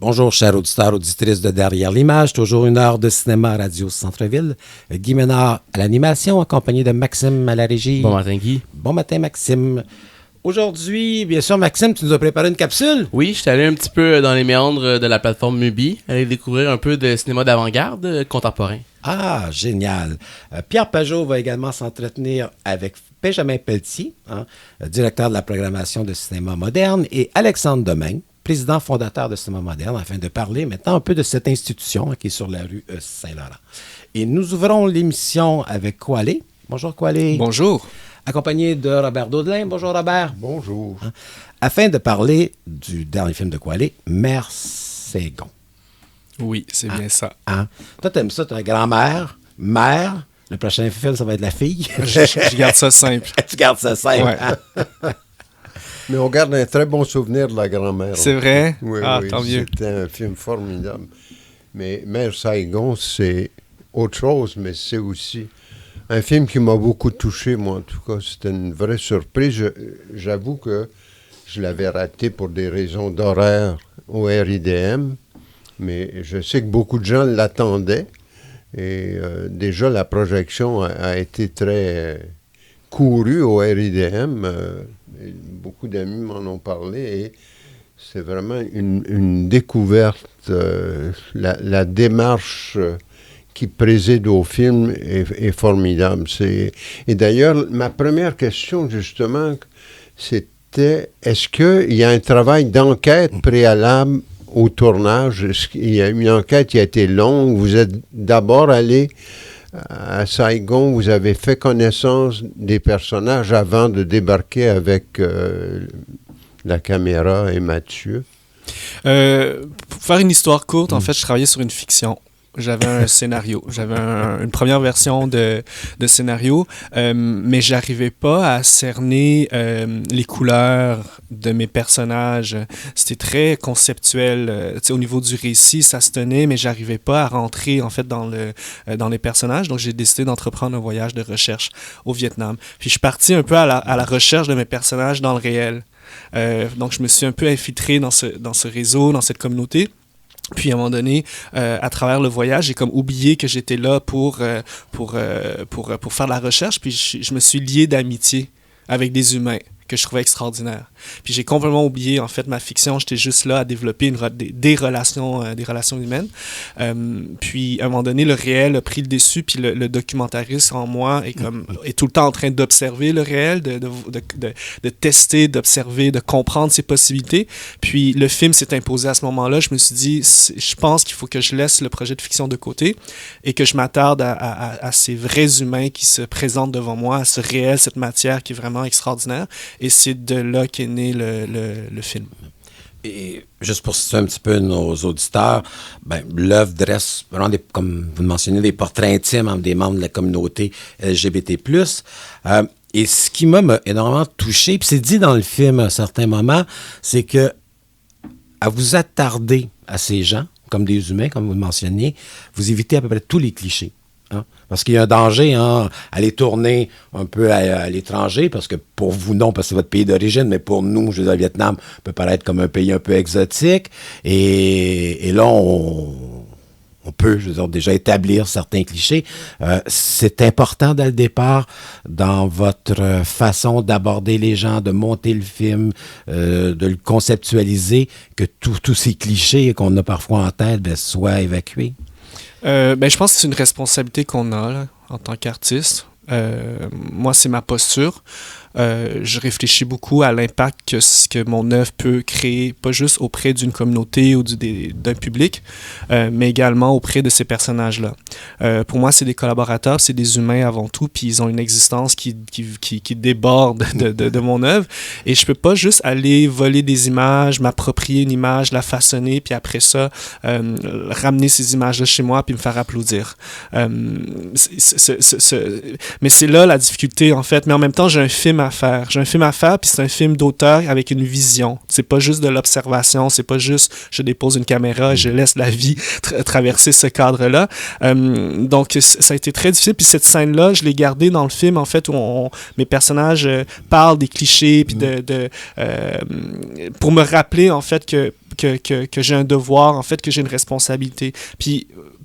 Bonjour, chers auditeurs, auditrices de Derrière l'image. Toujours une heure de cinéma à Radio Centre-Ville. Guy Ménard à l'animation, accompagné de Maxime à la régie. Bon matin, Guy. Bon matin, Maxime. Aujourd'hui, bien sûr, Maxime, tu nous as préparé une capsule. Oui, je suis allé un petit peu dans les méandres de la plateforme Mubi, aller découvrir un peu de cinéma d'avant-garde contemporain. Ah, génial. Pierre Pajot va également s'entretenir avec Benjamin Pelletier, directeur de la programmation de cinéma moderne, et Alexandre Domingue, président fondateur de Cinéma Moderne, afin de parler maintenant un peu de cette institution qui est sur la rue Saint-Laurent. Et nous ouvrons l'émission avec Koualé. Bonjour Koualé. Bonjour. Accompagné de Robert Daudelin. Bonjour Robert. Bonjour. Afin de parler du dernier film de Koualé, Mère Saigon. Oui, c'est bien ça. Toi, t'aimes ça, t'es un grand-mère, mère. Le prochain film, ça va être la fille. Je garde ça simple. Tu gardes ça simple. Ouais. Mais on garde un très bon souvenir de la grand-mère. C'est vrai? Oui, oui, tant mieux. C'était un film formidable. Mais Mère Saigon, c'est autre chose, mais c'est aussi un film qui m'a beaucoup touché, moi, en tout cas. C'était une vraie surprise. J'avoue que je l'avais raté pour des raisons d'horaire au RIDM, mais je sais que beaucoup de gens l'attendaient. Et déjà, la projection a été très courue au RIDM. Beaucoup d'amis m'en ont parlé et c'est vraiment une découverte. La démarche qui préside au film est formidable. Et d'ailleurs, ma première question, justement, c'était est-ce qu'il y a un travail d'enquête préalable au tournage? Est-ce qu'il y a une enquête qui a été longue? Vous êtes d'abord allé à Saigon, vous avez fait connaissance des personnages avant de débarquer avec la caméra et Mathieu? Pour faire une histoire courte, en fait, je travaillais sur une fiction. J'avais un scénario. J'avais une première version de scénario, mais j'arrivais pas à cerner les couleurs de mes personnages. C'était très conceptuel. Au niveau du récit, ça se tenait, mais j'arrivais pas à rentrer en fait dans les personnages. Donc j'ai décidé d'entreprendre un voyage de recherche au Vietnam. Puis je suis parti un peu à la recherche de mes personnages dans le réel. Donc je me suis un peu infiltré dans ce réseau, dans cette communauté. Puis à un moment donné, à travers le voyage, j'ai comme oublié que j'étais là pour faire la recherche. Puis je me suis lié d'amitié avec des humains que je trouvais extraordinaires. Puis j'ai complètement oublié, en fait, ma fiction. J'étais juste là à développer des relations humaines. Puis, à un moment donné, le réel a pris le dessus, puis le documentariste en moi est tout le temps en train d'observer le réel, de tester, d'observer, de comprendre ses possibilités. Puis, le film s'est imposé à ce moment-là. Je me suis dit, je pense qu'il faut que je laisse le projet de fiction de côté et que je m'attarde à ces vrais humains qui se présentent devant moi, à ce réel, cette matière qui est vraiment extraordinaire. Et c'est de là qu'est né le film. Et juste pour situer un petit peu nos auditeurs, l'œuvre dresse vraiment, comme vous le mentionnez, des portraits intimes des membres de la communauté LGBT+. Et ce qui m'a énormément touché, puis c'est dit dans le film à un certain moment, c'est que à vous attarder à ces gens, comme des humains, comme vous le mentionniez, vous évitez à peu près tous les clichés. Parce qu'il y a un danger à aller tourner un peu à l'étranger, parce que pour vous, non, parce que c'est votre pays d'origine, mais pour nous, je veux dire, le Vietnam peut paraître comme un pays un peu exotique. Et là, on peut, je veux dire, déjà établir certains clichés. C'est important dès le départ dans votre façon d'aborder les gens, de monter le film, de le conceptualiser, que tous ces clichés qu'on a parfois en tête soient évacués. Je pense que c'est une responsabilité qu'on a là, en tant qu'artiste. Moi, c'est ma posture. Je réfléchis beaucoup à l'impact que mon œuvre peut créer, pas juste auprès d'une communauté ou d'un public, mais également auprès de ces personnages-là. Pour moi, c'est des collaborateurs, c'est des humains avant tout, puis ils ont une existence qui déborde de mon œuvre. Et je peux pas juste aller voler des images, m'approprier une image, la façonner, puis après ça, ramener ces images-là chez moi, puis me faire applaudir. Mais c'est là la difficulté, en fait. Mais en même temps, j'ai un film à faire, puis c'est un film d'auteur avec une vision. C'est pas juste de l'observation, c'est pas juste je dépose une caméra et je laisse la vie traverser ce cadre-là. Donc, ça a été très difficile. Puis cette scène-là, je l'ai gardée dans le film, en fait, où mes personnages parlent des clichés, puis pour me rappeler, en fait, que j'ai un devoir, en fait, que j'ai une responsabilité.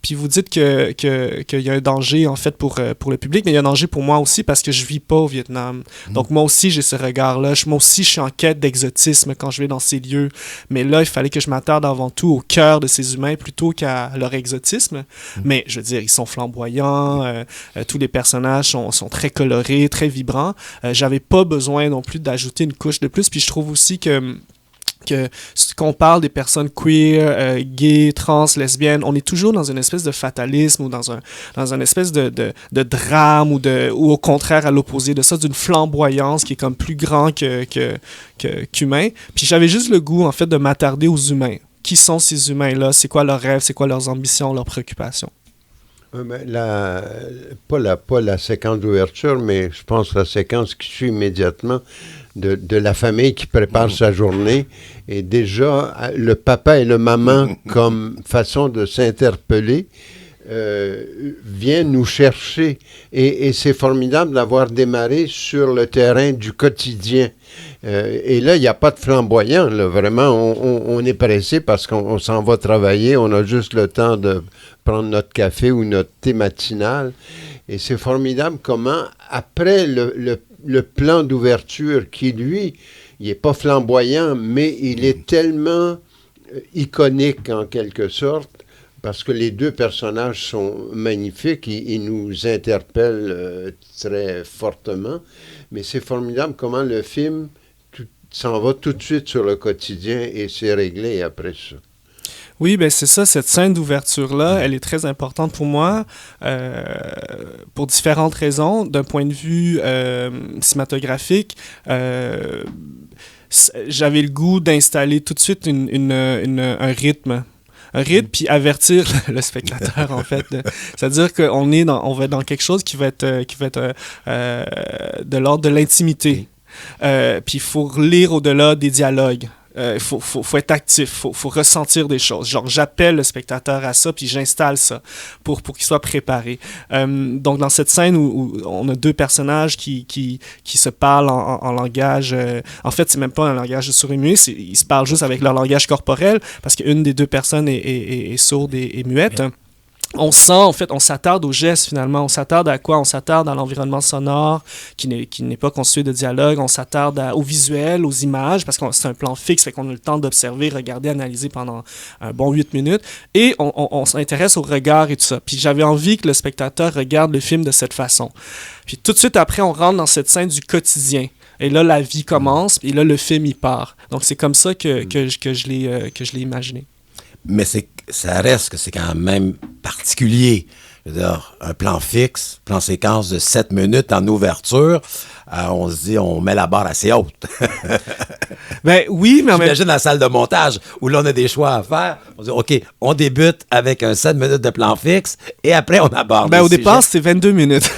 Puis vous dites qu'il y a un danger, en fait, pour le public, mais il y a un danger pour moi aussi parce que je vis pas au Vietnam. Donc, moi aussi, j'ai ce regard-là. Moi aussi, je suis en quête d'exotisme quand je vais dans ces lieux. Mais là, il fallait que je m'attarde avant tout au cœur de ces humains plutôt qu'à leur exotisme. Mais, je veux dire, ils sont flamboyants. Tous les personnages sont très colorés, très vibrants. J'avais pas besoin non plus d'ajouter une couche de plus. Puis, je trouve aussi que qu'on parle des personnes queer, gays, trans, lesbiennes, on est toujours dans une espèce de fatalisme ou dans une espèce de drame ou au contraire à l'opposé de ça, d'une flamboyance qui est comme plus grand qu'humain. Puis j'avais juste le goût en fait de m'attarder aux humains. Qui sont ces humains-là? C'est quoi leurs rêves? C'est quoi leurs ambitions, leurs préoccupations? Pas la séquence d'ouverture, mais je pense la séquence qui suit immédiatement de la famille qui prépare sa journée. Et déjà, le papa et le maman, comme façon de s'interpeller, viennent nous chercher. Et c'est formidable d'avoir démarré sur le terrain du quotidien. Et là, il n'y a pas de flamboyant. Là. Vraiment, on est pressé parce qu'on s'en va travailler. On a juste le temps de prendre notre café ou notre thé matinal. Et c'est formidable comment, après le plan d'ouverture qui, lui, il n'est pas flamboyant, mais il est tellement iconique en quelque sorte, parce que les deux personnages sont magnifiques, ils nous interpellent très fortement. Mais c'est formidable comment le film s'en va tout de suite sur le quotidien et c'est réglé après ça. Oui, ben c'est ça, cette scène d'ouverture-là, elle est très importante pour moi pour différentes raisons. D'un point de vue cinématographique, j'avais le goût d'installer tout de suite un rythme. Puis avertir le spectateur, en fait. C'est-à-dire qu'on va être dans quelque chose qui va être de l'ordre de l'intimité. Puis il faut lire au-delà des dialogues. Il faut être actif, faut ressentir des choses. Genre, j'appelle le spectateur à ça, puis j'installe ça pour qu'il soit préparé. Donc, dans cette scène où on a deux personnages qui se parlent en langage... en fait, c'est même pas un langage de sourd et muet, ils se parlent juste avec leur langage corporel, parce qu'une des deux personnes est sourde et muette. On sent, en fait, on s'attarde aux gestes, finalement. On s'attarde à quoi? On s'attarde à l'environnement sonore qui n'est pas constitué de dialogue. On s'attarde au visuel, aux images, parce que c'est un plan fixe, fait qu'on a le temps d'observer, regarder, analyser pendant un bon 8 minutes. Et on s'intéresse au regard et tout ça. Puis j'avais envie que le spectateur regarde le film de cette façon. Puis tout de suite après, on rentre dans cette scène du quotidien. Et là, la vie commence, et là, le film, il part. Donc c'est comme ça que je l'ai imaginé. Mais ça reste que c'est quand même particulier. Je veux dire, un plan fixe, plan séquence de 7 minutes en ouverture, on se dit, on met la barre assez haute. Ben oui, mais j'imagine la salle de montage où là, on a des choix à faire. On dit, OK, on débute avec un 7 minutes de plan fixe et après, on aborde. Ben au départ, c'est 22 minutes.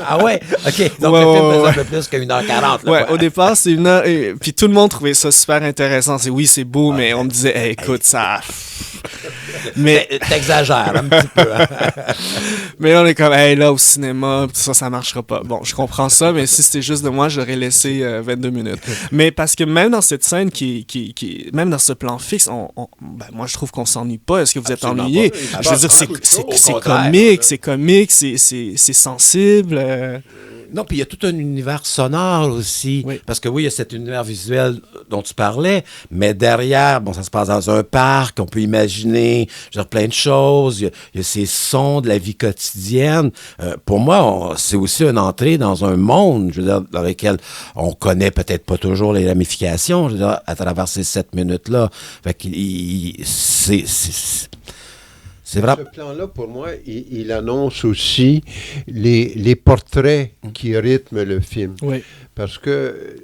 Ah ouais? OK. Donc, le film faisait un peu plus qu'1h40. Ouais, au départ, c'est 1 heure. Puis tout le monde trouvait ça super intéressant. C'est beau, mais on me disait, hey, écoute, ça. Mais t'exagères un petit peu. Hein? Mais là, on est comme, hey, là, au cinéma, ça marchera pas. Bon, je comprends ça, mais si c'était juste de moi, j'aurais laissé 22 minutes. Mais parce que même dans cette scène, même dans ce plan fixe, moi, je trouve qu'on s'ennuie pas. Est-ce que vous êtes ennuyé? Je veux dire, c'est comique, c'est sensible. Non, puis il y a tout un univers sonore aussi. Oui. Parce que oui, il y a cet univers visuel dont tu parlais, mais derrière, bon, ça se passe dans un parc, on peut imaginer plein de choses. Il y a ces sons de la vie quotidienne. Pour moi, c'est aussi une entrée dans un monde, je veux dire, dans lequel on connaît peut-être pas toujours les ramifications, je veux dire, à travers ces 7 minutes-là. Fait que c'est vrai. Ce plan-là, pour moi, il annonce aussi les portraits qui rythment le film. Oui. Parce que,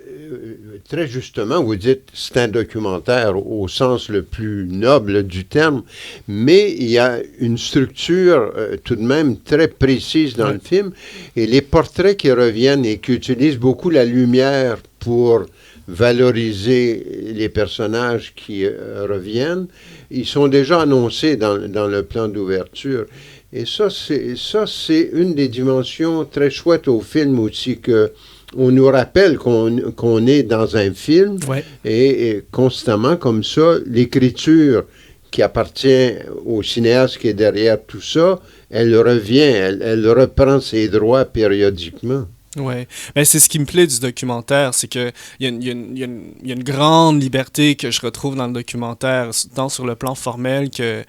très justement, vous dites c'est un documentaire au sens le plus noble du terme, mais il y a une structure tout de même très précise dans le film. Et les portraits qui reviennent et qui utilisent beaucoup la lumière pour valoriser les personnages qui reviennent, ils sont déjà annoncés dans le plan d'ouverture. Et ça, c'est une des dimensions très chouettes au film aussi, que on nous rappelle qu'on est dans un film, Ouais. et constamment comme ça, l'écriture qui appartient au cinéaste qui est derrière tout ça, elle revient, elle reprend ses droits périodiquement. Ouais, mais c'est ce qui me plaît du documentaire, c'est que il y a une grande liberté que je retrouve dans le documentaire, tant sur le plan formel que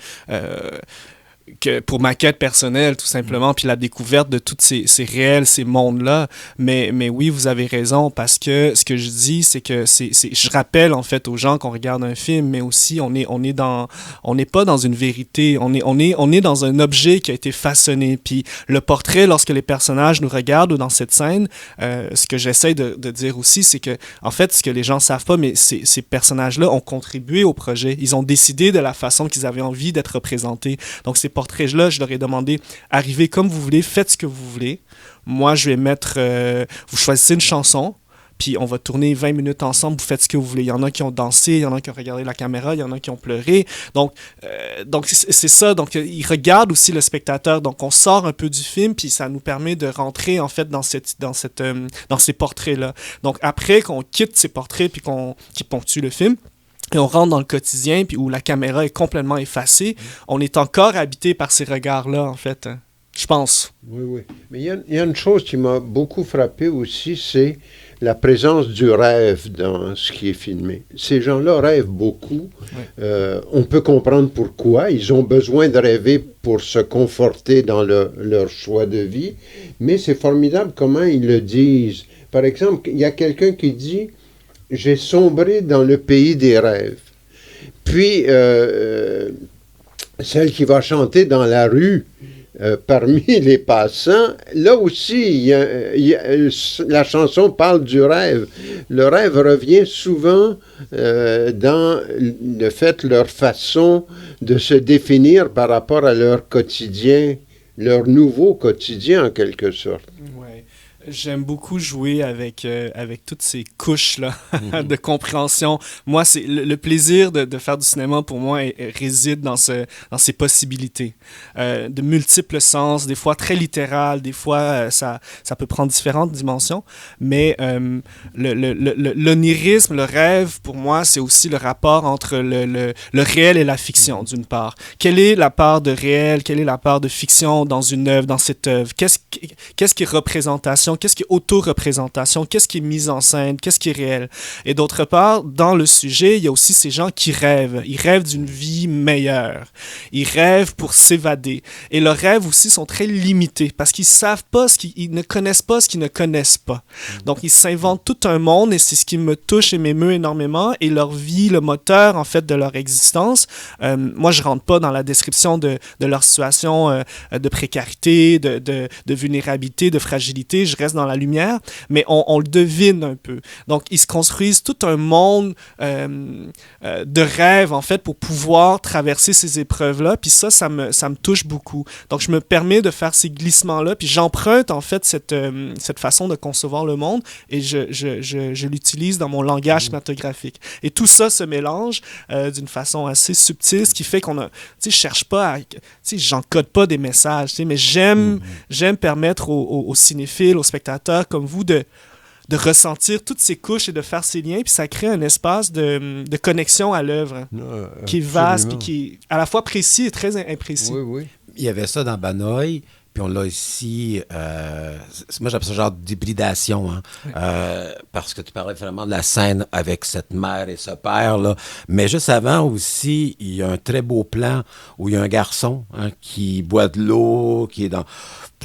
pour ma quête personnelle, tout simplement, puis la découverte de tous ces réels, ces mondes-là. Mais oui, vous avez raison, parce que ce que je dis, c'est que je rappelle, en fait, aux gens qu'on regarde un film, mais aussi, on n'est pas dans une vérité, on est dans un objet qui a été façonné. Puis le portrait, lorsque les personnages nous regardent ou dans cette scène, ce que j'essaie de dire aussi, c'est que, en fait, ce que les gens savent pas, mais ces personnages-là ont contribué au projet. Ils ont décidé de la façon qu'ils avaient envie d'être représentés. Donc, ces portraits-là, je leur ai demandé, arrivez comme vous voulez, faites ce que vous voulez. Moi, je vais mettre, vous choisissez une chanson, puis on va tourner 20 minutes ensemble, vous faites ce que vous voulez. Il y en a qui ont dansé, il y en a qui ont regardé la caméra, il y en a qui ont pleuré. Donc c'est ça. Donc, ils regardent aussi le spectateur. Donc, on sort un peu du film, puis ça nous permet de rentrer, en fait, dans ces portraits-là. Donc, après qu'on quitte ces portraits, puis qui ponctuent le film, et on rentre dans le quotidien, puis où la caméra est complètement effacée, on est encore habité par ces regards-là, en fait. Je pense. Oui, oui. Mais il y a une chose qui m'a beaucoup frappé aussi, c'est la présence du rêve dans ce qui est filmé. Ces gens-là rêvent beaucoup. Ouais. On peut comprendre pourquoi. Ils ont besoin de rêver pour se conforter dans leur choix de vie. Mais c'est formidable comment ils le disent. Par exemple, il y a quelqu'un qui dit « J'ai sombré dans le pays des rêves ». Puis, celle qui va chanter dans la rue, parmi les passants, là aussi, la chanson parle du rêve. Le rêve revient souvent dans le fait, leur façon de se définir par rapport à leur quotidien, leur nouveau quotidien en quelque sorte. Ouais. J'aime beaucoup jouer avec toutes ces couches-là de compréhension. Moi, c'est le plaisir de faire du cinéma, pour moi, réside dans ces possibilités. De multiples sens, des fois très littérales, des fois, ça peut prendre différentes dimensions. Mais l'onirisme, le rêve, pour moi, c'est aussi le rapport entre le réel et la fiction, d'une part. Quelle est la part de réel, quelle est la part de fiction dans une œuvre, dans cette œuvre? Qu'est-ce qui est représentation? Qu'est-ce qui est auto-représentation? Qu'est-ce qui est mise en scène? Qu'est-ce qui est réel? Et d'autre part, dans le sujet, il y a aussi ces gens qui rêvent. Ils rêvent d'une vie meilleure. Ils rêvent pour s'évader. Et leurs rêves aussi sont très limités parce qu'ils savent pas ils ne connaissent pas ce qu'ils ne connaissent pas. Donc, ils s'inventent tout un monde et c'est ce qui me touche et m'émeut énormément. Et leur vie, le moteur, en fait, de leur existence, moi, je rentre pas dans la description de leur situation de précarité, de vulnérabilité, de fragilité. Je reste dans la lumière, mais on le devine un peu. Donc, ils se construisent tout un monde de rêve, en fait, pour pouvoir traverser ces épreuves-là. Puis ça me touche beaucoup. Donc, je me permets de faire ces glissements-là, puis j'emprunte, en fait, cette façon de concevoir le monde et je l'utilise dans mon langage cinématographique. Et tout ça se mélange d'une façon assez subtile, ce qui fait qu'on a... Tu sais, je cherche pas à... Tu sais, j'encode pas des messages, tu sais, mais j'aime permettre aux cinéphiles, aux spectateurs comme vous de ressentir toutes ces couches et de faire ces liens, puis ça crée un espace de connexion à l'œuvre qui est vaste, puis qui est à la fois précis et très imprécis. Oui, oui. Il y avait ça dans Banoï, puis on l'a ici, moi j'appelle ça genre d'hybridation, hein, parce que tu parlais vraiment de la scène avec cette mère et ce père-là, mais juste avant aussi, il y a un très beau plan où il y a un garçon qui boit de l'eau, qui est dans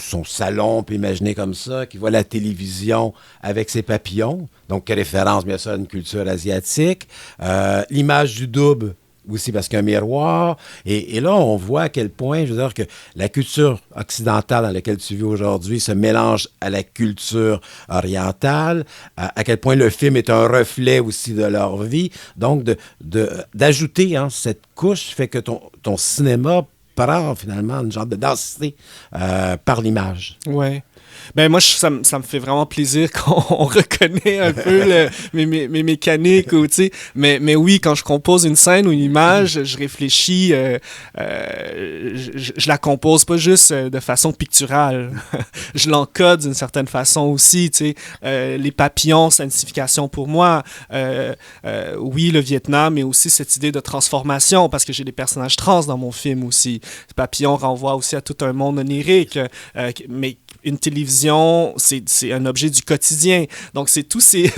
son salon, puis imaginez comme ça, qui voit la télévision avec ses papillons, donc référence bien sûr à une culture asiatique, l'image du double, aussi parce qu'il y a un miroir. Et là, on voit à quel point, je veux dire, que la culture occidentale dans laquelle tu vis aujourd'hui se mélange à la culture orientale, à quel point le film est un reflet aussi de leur vie. Donc, d'ajouter cette couche fait que ton cinéma prend finalement une genre de densité par l'image. Ouais. Ben moi, ça me fait vraiment plaisir quand on reconnaît un peu mes mécaniques. Ou, mais oui, quand je compose une scène ou une image, je réfléchis, je la compose pas juste de façon picturale. Je l'encode d'une certaine façon aussi. Les papillons, c'est une signification pour moi. Oui, le Vietnam, mais aussi cette idée de transformation, parce que j'ai des personnages trans dans mon film aussi. Les papillons renvoient aussi à tout un monde onirique, mais une télévision, c'est un objet du quotidien. Donc, c'est tous ces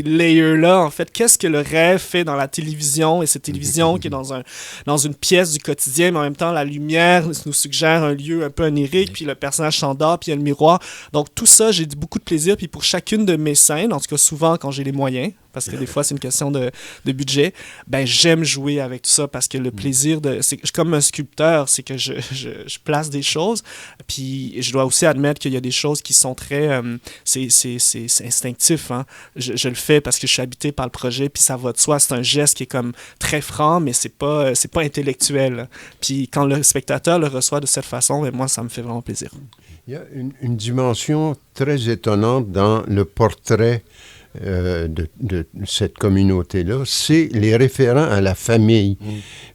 layers-là, en fait. Qu'est-ce que le rêve fait dans la télévision, et cette télévision qui est dans une pièce du quotidien, mais en même temps, la lumière nous suggère un lieu un peu onirique, puis le personnage s'endort, puis il y a le miroir. Donc, tout ça, j'ai beaucoup de plaisir. Puis pour chacune de mes scènes, en tout cas souvent quand j'ai les moyens, parce que des fois, c'est une question de budget, ben j'aime jouer avec tout ça, parce que le plaisir c'est comme un sculpteur, c'est que je place des choses, puis je dois aussi admettre qu'il y a des choses qui sont très... c'est instinctif, hein. Je le fais parce que je suis habité par le projet, puis ça va de soi. C'est un geste qui est comme très franc, mais c'est pas intellectuel. Puis quand le spectateur le reçoit de cette façon, ben moi, ça me fait vraiment plaisir. Il y a une dimension très étonnante dans le portrait de cette communauté-là, c'est les référents à la famille.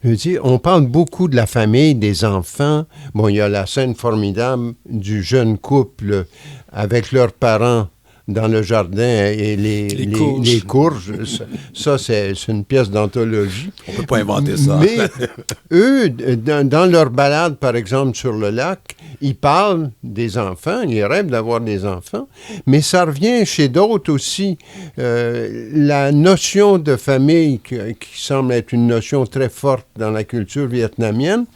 Je veux dire, on parle beaucoup de la famille, des enfants. Bon, il y a la scène formidable du jeune couple avec leurs parents dans le jardin et les courges. Ça, c'est une pièce d'anthologie. On peut pas inventer ça. Mais eux, dans leur balade, par exemple, sur le lac, ils parlent des enfants, ils rêvent d'avoir des enfants, mais ça revient chez d'autres aussi. La notion de famille, qui semble être une notion très forte dans la culture vietnamienne,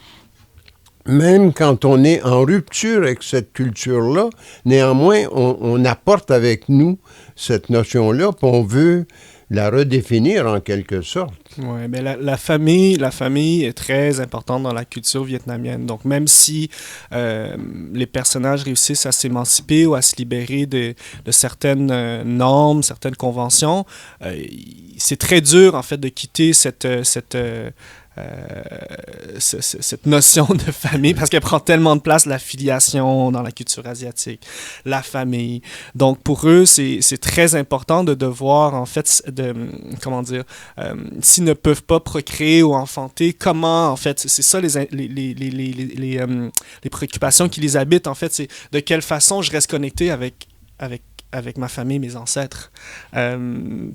même quand on est en rupture avec cette culture-là, néanmoins, on apporte avec nous cette notion-là, puis on veut la redéfinir en quelque sorte. Oui, mais la famille est très importante dans la culture vietnamienne. Donc, même si les personnages réussissent à s'émanciper ou à se libérer de certaines normes, certaines conventions, c'est très dur, en fait, de quitter cette notion de famille, parce qu'elle prend tellement de place, la filiation dans la culture asiatique, la famille. Donc, pour eux, c'est très important de devoir, en fait, s'ils ne peuvent pas procréer ou enfanter, comment, en fait, c'est ça les préoccupations qui les habitent, en fait, c'est de quelle façon je reste connecté avec ma famille, mes ancêtres.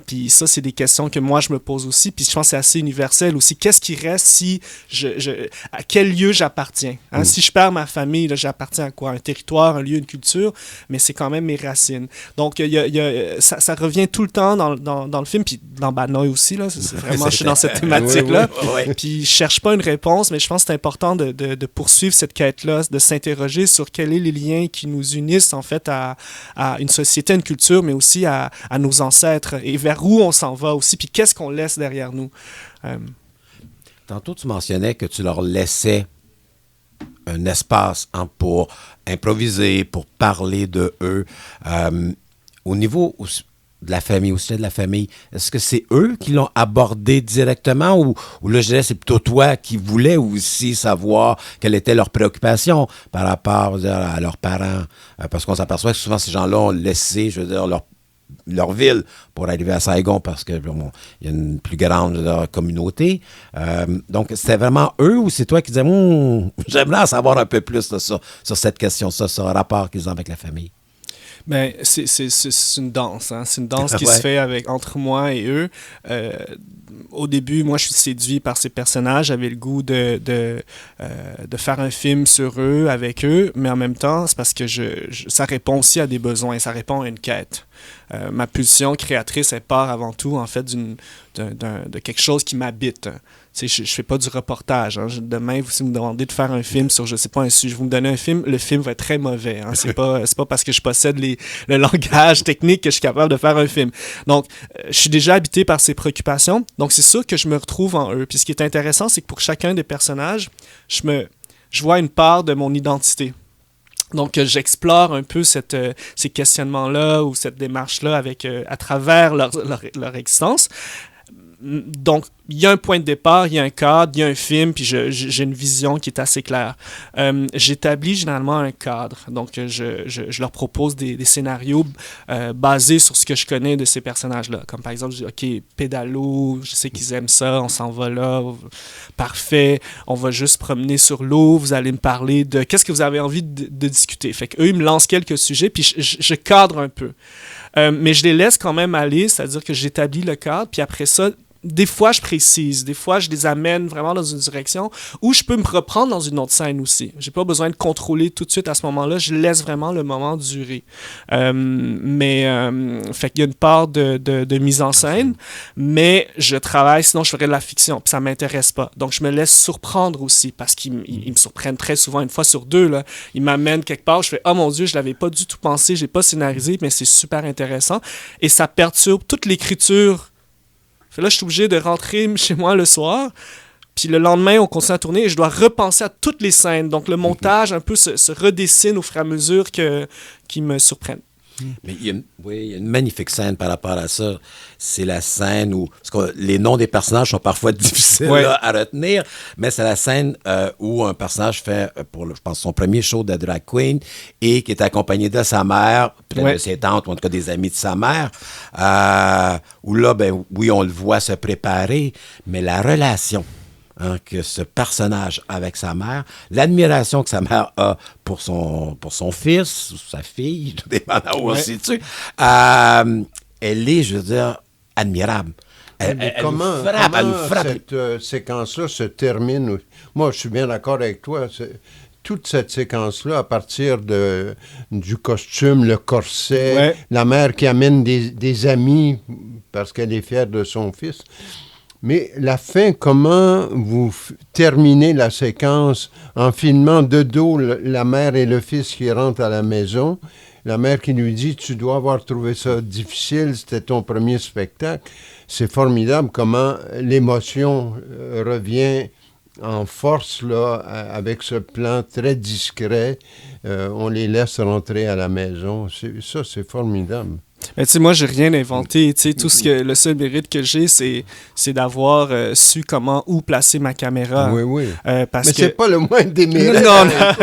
Puis ça, c'est des questions que moi, je me pose aussi. Puis je pense que c'est assez universel aussi. Qu'est-ce qui reste si à quel lieu j'appartiens? Hein? Si je perds ma famille, là, j'appartiens à quoi? Un territoire, un lieu, une culture, mais c'est quand même mes racines. Donc, ça revient tout le temps dans le film, puis dans Bad Noy aussi. Là, c'est vraiment, je suis dans cette thématique-là. Oui. Puis je cherche pas une réponse, mais je pense que c'est important de poursuivre cette quête-là, de s'interroger sur quels sont les liens qui nous unissent, en fait, à une société, une culture, mais aussi à nos ancêtres, et vers où on s'en va aussi, puis qu'est-ce qu'on laisse derrière nous. Tantôt, tu mentionnais que tu leur laissais un espace pour improviser, pour parler de eux. Au niveau de la famille, au sujet de la famille, est-ce que c'est eux qui l'ont abordé directement, ou là, je dirais, c'est plutôt toi qui voulais aussi savoir quelle était leur préoccupation par rapport à leurs parents? Parce qu'on s'aperçoit que souvent, ces gens-là ont laissé, je veux dire, leur ville pour arriver à Saigon, parce que bon, il y a une plus grande communauté. Donc, c'était vraiment eux, ou c'est toi qui disais j'aimerais en savoir un peu plus là, sur cette question, ce rapport qu'ils ont avec la famille? Ben, c'est une danse, hein? C'est une danse qui se fait entre moi et eux. Au début, moi, je suis séduit par ces personnages. J'avais le goût de faire un film sur eux, avec eux, mais en même temps, c'est parce que ça répond aussi à des besoins, ça répond à une quête. Ma pulsion créatrice, elle part avant tout, en fait, de quelque chose qui m'habite. Je ne fais pas du reportage. Hein. Demain, si vous me demandez de faire un film sur, je ne sais pas, un sujet, vous me donnez un film, le film va être très mauvais. Hein. C'est pas parce que je possède le langage technique que je suis capable de faire un film. Donc, je suis déjà habité par ces préoccupations. Donc, c'est sûr que je me retrouve en eux. Puis, ce qui est intéressant, c'est que pour chacun des personnages, je vois une part de mon identité. Donc, j'explore un peu ces questionnements-là ou cette démarche-là à travers leur existence. Donc, il y a un point de départ, il y a un cadre, il y a un film, puis j'ai une vision qui est assez claire. J'établis généralement un cadre. Donc, je leur propose des scénarios basés sur ce que je connais de ces personnages-là. Comme par exemple, je dis, OK, pédalo, je sais qu'ils aiment ça, on s'en va là, parfait, on va juste promener sur l'eau, vous allez me parler de qu'est-ce que vous avez envie de discuter. Fait qu'eux, ils me lancent quelques sujets, puis je cadre un peu. Mais je les laisse quand même aller, c'est-à-dire que j'établis le cadre, puis après ça, des fois, je précise. Des fois, je les amène vraiment dans une direction où je peux me reprendre dans une autre scène aussi. J'ai pas besoin de contrôler tout de suite à ce moment-là. Je laisse vraiment le moment durer. Fait qu'il y a une part de mise en scène, mais je travaille, sinon je ferais de la fiction, puis ça m'intéresse pas. Donc, je me laisse surprendre aussi, parce qu'ils me surprennent très souvent, une fois sur deux, là. Ils m'amènent quelque part, je fais « Oh mon Dieu, je l'avais pas du tout pensé, j'ai pas scénarisé, mais c'est super intéressant. » Et ça perturbe toute l'écriture. Fait là, je suis obligé de rentrer chez moi le soir, puis le lendemain, on continue à tourner et je dois repenser à toutes les scènes. Donc, le montage un peu se redessine au fur et à mesure qu'ils me surprennent. Mais il y a une magnifique scène par rapport à ça. C'est la scène où... Parce que les noms des personnages sont parfois difficiles là, à retenir, mais c'est la scène où un personnage fait, je pense, son premier show de drag queen et qui est accompagné de sa mère, peut-être de ses tantes, ou en tout cas des amis de sa mère, où là, ben oui, on le voit se préparer, mais la relation que ce personnage avec sa mère, l'admiration que sa mère a pour son fils, ou sa fille, tout dépendant où on se situe, elle est, je veux dire, admirable. Comment cette séquence-là se termine? Moi, je suis bien d'accord avec toi. Toute cette séquence-là, à partir du costume, le corset, la mère qui amène des amis parce qu'elle est fière de son fils. Mais la fin, comment vous terminez la séquence en filmant de dos la mère et le fils qui rentrent à la maison? La mère qui lui dit « Tu dois avoir trouvé ça difficile, c'était ton premier spectacle. » C'est formidable comment l'émotion revient en force là, avec ce plan très discret. On les laisse rentrer à la maison. C'est formidable. Mais tu sais, moi, j'ai rien inventé. Tu sais, le seul mérite que j'ai, c'est d'avoir su où placer ma caméra. Oui. Parce mais que... c'est pas le moindre des mérites.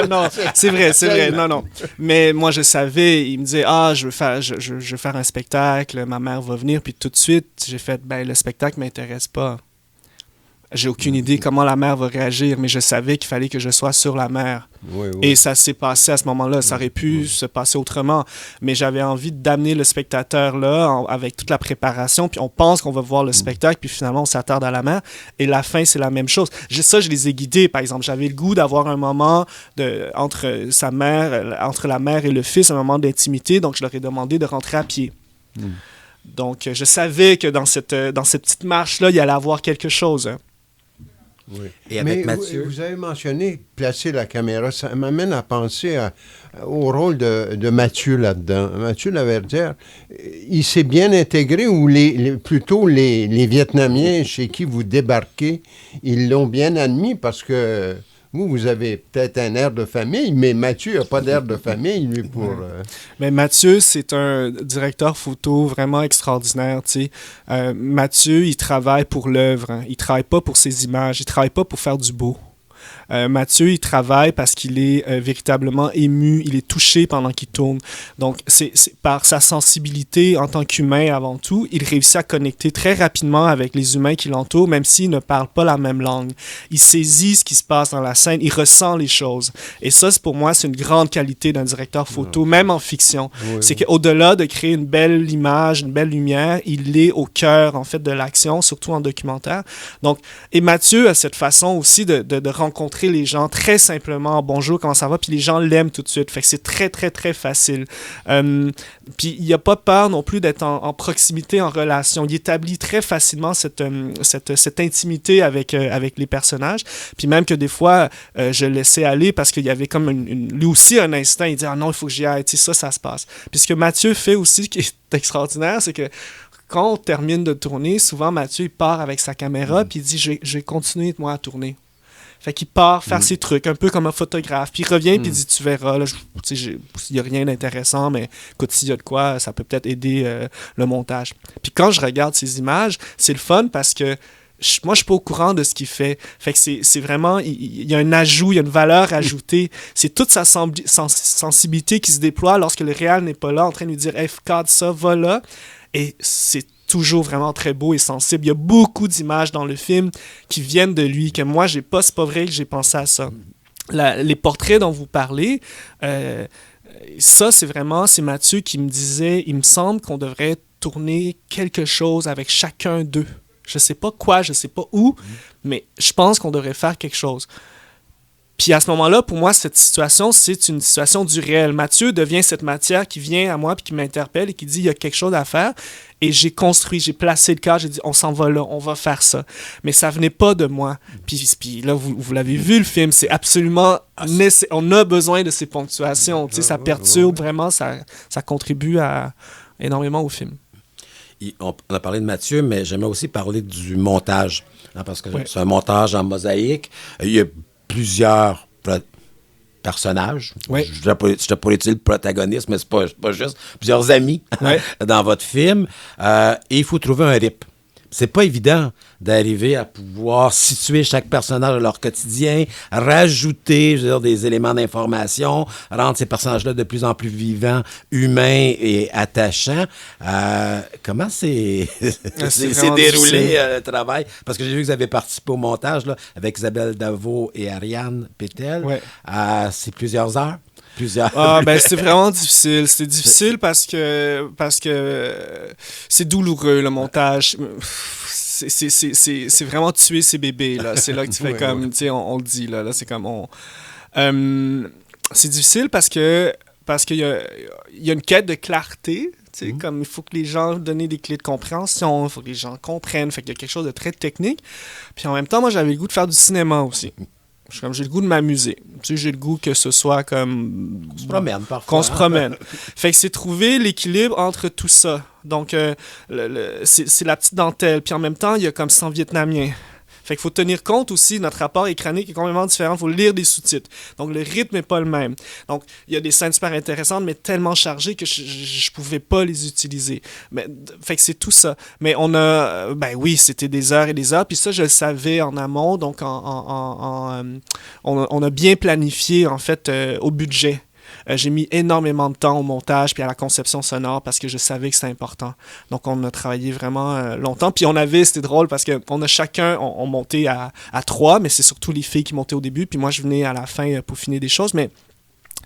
Non, c'est vrai, non. Mais moi, je savais, il me disait, je veux faire un spectacle, ma mère va venir, puis tout de suite, j'ai fait, le spectacle m'intéresse pas. J'ai aucune idée comment la mère va réagir, mais je savais qu'il fallait que je sois sur la mer. Oui. Et ça s'est passé à ce moment-là. Ça aurait pu se passer autrement, mais j'avais envie d'amener le spectateur là avec toute la préparation, puis on pense qu'on va voir le spectacle, puis finalement on s'attarde à la mer, et la fin c'est la même chose. Je les ai guidés, par exemple. J'avais le goût d'avoir un moment entre la mère et le fils, un moment d'intimité, donc je leur ai demandé de rentrer à pied. Donc je savais que dans cette petite marche-là, il y allait avoir quelque chose. Oui. Et avec Mathieu... vous avez mentionné placer la caméra. Ça m'amène à penser au rôle de Mathieu là-dedans. Mathieu Laverdière, il s'est bien intégré ou plutôt les Vietnamiens chez qui vous débarquez, ils l'ont bien admis parce que vous avez peut-être un air de famille, mais Mathieu n'a pas d'air de famille, lui, pour... Mais Mathieu, c'est un directeur photo vraiment extraordinaire, tu sais. Mathieu, il travaille pour l'œuvre, hein. Il travaille pas pour ses images, il travaille pas pour faire du beau. Mathieu, il travaille parce qu'il est véritablement ému, il est touché pendant qu'il tourne. Donc, c'est par sa sensibilité en tant qu'humain avant tout, il réussit à connecter très rapidement avec les humains qui l'entourent, même s'il ne parle pas la même langue. Il saisit ce qui se passe dans la scène, il ressent les choses. Et ça, pour moi, c'est une grande qualité d'un directeur photo, même en fiction. C'est qu'au-delà de créer une belle image, une belle lumière, il est au cœur, en fait, de l'action, surtout en documentaire. Donc, et Mathieu a cette façon aussi de rencontrer les gens très simplement, bonjour, comment ça va, puis les gens l'aiment tout de suite. Fait que c'est très, très, très facile. Puis il n'y a pas peur non plus d'être en proximité, en relation. Il établit très facilement cette intimité avec les personnages. Puis même que des fois, je laissais aller parce qu'il y avait comme lui aussi un instinct. Il dit « Ah non, il faut que j'y aille. » Tu sais, ça se passe. Puis ce que Mathieu fait aussi, qui est extraordinaire, c'est que quand on termine de tourner, souvent Mathieu il part avec sa caméra puis il dit « Je vais continuer moi à tourner. » Fait qu'il part faire ses trucs, un peu comme un photographe. Puis il revient, puis il dit, tu verras, là, il n'y a rien d'intéressant, mais écoute, s'il y a de quoi, ça peut peut-être aider le montage. Puis quand je regarde ces images, c'est le fun parce que moi, je suis pas au courant de ce qu'il fait. Fait que c'est vraiment, il y a un ajout, il y a une valeur ajoutée. C'est toute sa sensibilité qui se déploie lorsque le réal n'est pas là, en train de lui dire, hey, cadre ça, va là. Et c'est toujours vraiment très beau et sensible. Il y a beaucoup d'images dans le film qui viennent de lui, que moi, c'est pas vrai que j'ai pensé à ça. Les portraits dont vous parlez, ça, c'est Mathieu qui me disait, il me semble qu'on devrait tourner quelque chose avec chacun d'eux. Je sais pas quoi, je sais pas où, mais je pense qu'on devrait faire quelque chose. Puis à ce moment-là, pour moi, cette situation, c'est une situation du réel. Mathieu devient cette matière qui vient à moi puis qui m'interpelle et qui dit il y a quelque chose à faire. Et j'ai placé le cadre, j'ai dit on s'en va là, on va faire ça. Mais ça venait pas de moi. Puis là, vous l'avez vu le film, c'est absolument on a besoin de ces ponctuations. Tu sais, ça perturbe vraiment, ça contribue énormément au film. On a parlé de Mathieu, mais j'aimerais aussi parler du montage. Parce que c'est un montage en mosaïque. Il y a plusieurs personnages. Je ne sais pas utiliser le protagoniste, mais c'est pas juste. Plusieurs amis dans votre film. Et il faut trouver un rythme. C'est pas évident d'arriver à pouvoir situer chaque personnage dans leur quotidien, rajouter, je veux dire, des éléments d'information, rendre ces personnages-là de plus en plus vivants, humains et attachants. Comment c'est déroulé le travail? Parce que j'ai vu que vous avez participé au montage là, avec Isabelle Davot et Ariane Pétel. C'est plusieurs heures. C'est vraiment difficile. C'était difficile parce que c'est douloureux, le montage. C'est vraiment tuer ses bébés, là. C'est là que tu fais comme, tu sais, on le dit, là c'est comme c'est difficile parce qu'il y a une quête de clarté. Tu sais, comme il faut que les gens donnent des clés de compréhension, il faut que les gens comprennent. Fait qu'il y a quelque chose de très technique. Puis en même temps, moi, j'avais le goût de faire du cinéma aussi. J'ai le goût de m'amuser. Tu sais, j'ai le goût que ce soit comme... On se promène parfois. Qu'on se promène. Fait que c'est trouver l'équilibre entre tout ça. Donc, c'est la petite dentelle. Puis en même temps, il y a comme 100 Vietnamiens. Fait qu'il faut tenir compte aussi, notre rapport écranique est complètement différent. Il faut lire des sous-titres. Donc, le rythme n'est pas le même. Donc, il y a des scènes super intéressantes, mais tellement chargées que je pouvais pas les utiliser. Fait que c'est tout ça. Mais on a... oui, c'était des heures et des heures. Puis ça, je le savais en amont. Donc, on a bien planifié, en fait, au budget. J'ai mis énormément de temps au montage puis à la conception sonore parce que je savais que c'était important. Donc, on a travaillé vraiment longtemps. Puis c'était drôle parce qu'on a chacun, on montait à 3, mais c'est surtout les filles qui montaient au début. Puis moi, je venais à la fin peaufiner des choses, mais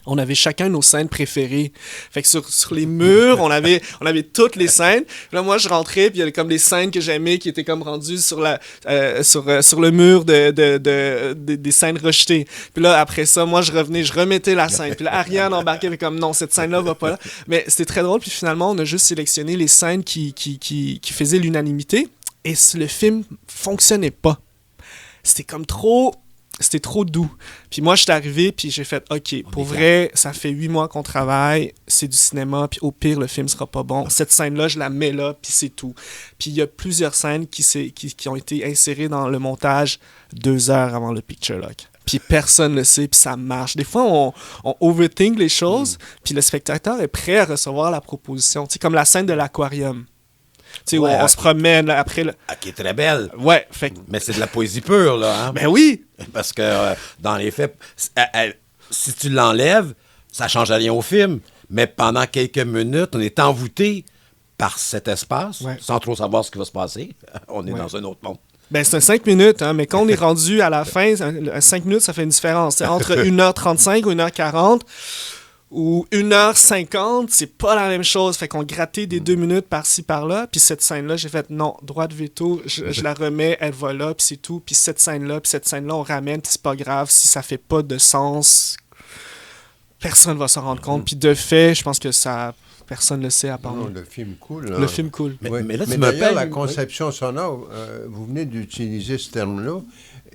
on avait chacun nos scènes préférées. Fait que sur les murs, on avait toutes les scènes. Puis là, moi, je rentrais, puis il y avait comme des scènes que j'aimais qui étaient comme rendues sur le mur des scènes rejetées. Puis là, après ça, moi, je revenais, je remettais la scène. Puis là, Ariane embarquait, avec comme non, cette scène-là va pas là. Mais c'était très drôle. Puis finalement, on a juste sélectionné les scènes qui faisaient l'unanimité. Et le film fonctionnait pas. C'était trop doux. Puis moi, je suis arrivé, puis j'ai fait, OK, pour vrai, ça fait 8 mois qu'on travaille, c'est du cinéma, puis au pire, le film sera pas bon. Cette scène-là, je la mets là, puis c'est tout. Puis il y a plusieurs scènes qui ont été insérées dans le montage 2 heures avant le picture lock. Puis personne ne le sait, puis ça marche. Des fois, on overthink les choses, puis le spectateur est prêt à recevoir la proposition. Tu sais, comme la scène de l'aquarium. Tu sais, où on se promène là, après... Qui est très belle. Ouais. Mais c'est de la poésie pure, là. Hein? Ben oui! Parce que, dans les faits, si tu l'enlèves, ça change rien au film. Mais pendant quelques minutes, on est envoûté par cet espace, sans trop savoir ce qui va se passer. On est dans un autre monde. Ben, c'est 5 minutes, hein, mais quand on est rendu à la fin, 5 minutes, ça fait une différence. C'est entre 1h35 ou 1h40... ou 1h50, c'est pas la même chose. Fait qu'on grattait des 2 minutes par-ci, par-là. Puis cette scène-là, j'ai fait non, droit de veto, je la remets, elle va là, puis c'est tout. Puis cette scène-là, on ramène, puis c'est pas grave. Si ça fait pas de sens, personne va s'en rendre compte. Puis de fait, je pense que ça Personne ne le sait à part Non, nous. le film cool. Le film cool. Mais là, tu d'ailleurs, m'appelles. la conception sonore, vous venez d'utiliser ce terme-là,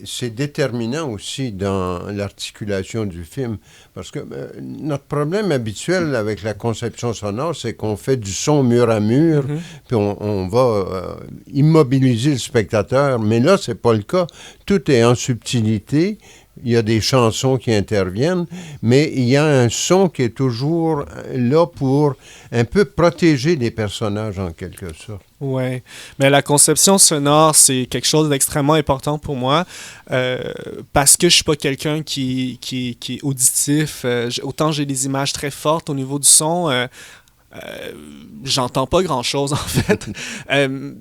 c'est déterminant aussi dans l'articulation du film. Parce que notre problème habituel avec la conception sonore, c'est qu'on fait du son mur à mur, puis on va immobiliser le spectateur. Mais là, c'est pas le cas. Tout est en subtilité. Il y a des chansons qui interviennent, mais il y a un son qui est toujours là pour un peu protéger les personnages en quelque sorte. Ouais, mais la conception sonore, c'est quelque chose d'extrêmement important pour moi parce que je suis pas quelqu'un qui est auditif. Autant j'ai des images très fortes au niveau du son. J'entends pas grand-chose, en fait.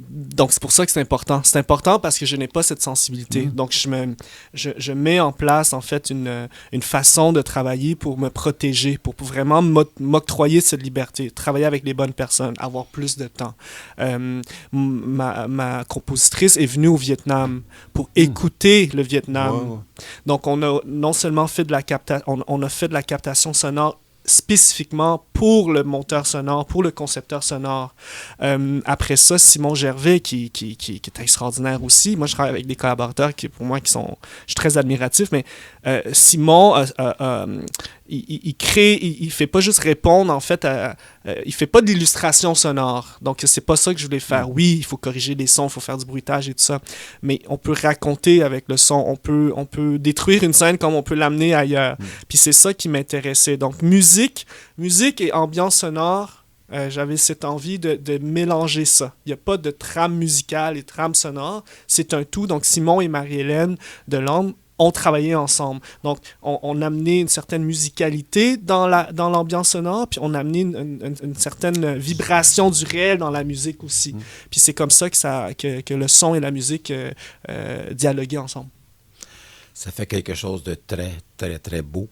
Donc, c'est pour ça que c'est important. C'est important parce que je n'ai pas cette sensibilité. Donc, je mets en place, en fait, une façon de travailler pour me protéger, pour vraiment m'octroyer cette liberté, travailler avec les bonnes personnes, avoir plus de temps. Ma compositrice est venue au Vietnam pour écouter le Vietnam. Wow. Donc, on a non seulement fait de la on a fait de la captation sonore spécifiquement pour le monteur sonore, pour le concepteur sonore. Après ça, Simon Gervais, qui est extraordinaire aussi. Moi, je travaille avec des collaborateurs qui, pour moi, je suis très admiratif, mais Simon, il crée, il fait pas juste répondre, en fait, il fait pas d'illustration sonore. Donc, c'est pas ça que je voulais faire. Oui, il faut corriger les sons, il faut faire du bruitage et tout ça, mais on peut raconter avec le son, on peut détruire une scène comme on peut l'amener ailleurs. Puis c'est ça qui m'intéressait. Donc, musique et ambiance sonore, j'avais cette envie de mélanger ça. Il n'y a pas de trame musicale et trame sonore, c'est un tout. Donc, Simon et Marie-Hélène Delorme ont travaillé ensemble. Donc, on a amené une certaine musicalité dans l'ambiance sonore, puis on a amené une certaine vibration du réel dans la musique aussi. Puis c'est comme ça que le son et la musique dialoguaient ensemble. Ça fait quelque chose de très, très, très beau.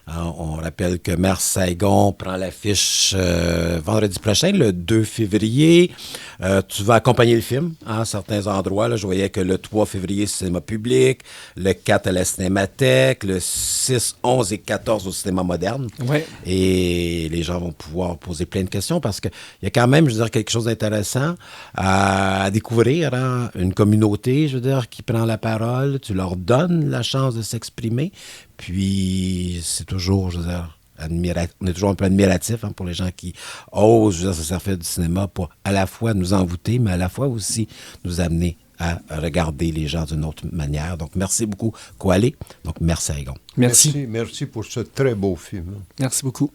On rappelle que Mère Saigon prend l'affiche vendredi prochain, le 2 février. Tu vas accompagner le film à certains endroits. Là, je voyais que le 3 février, cinéma public, le 4 à la Cinémathèque, le 6, 11 et 14 au cinéma moderne. Ouais. Et les gens vont pouvoir poser plein de questions parce qu'il y a quand même, je veux dire, quelque chose d'intéressant à découvrir. Hein? Une communauté, je veux dire, qui prend la parole. Tu leur donnes la chance de s'exprimer. Puis, c'est toujours, je veux dire, on est toujours un peu admiratif pour les gens qui osent, je veux dire, se servir du cinéma pour à la fois nous envoûter, mais à la fois aussi nous amener à regarder les gens d'une autre manière. Donc, merci beaucoup, Koalé. Donc, merci, Saigon. Merci. Merci pour ce très beau film. Merci beaucoup.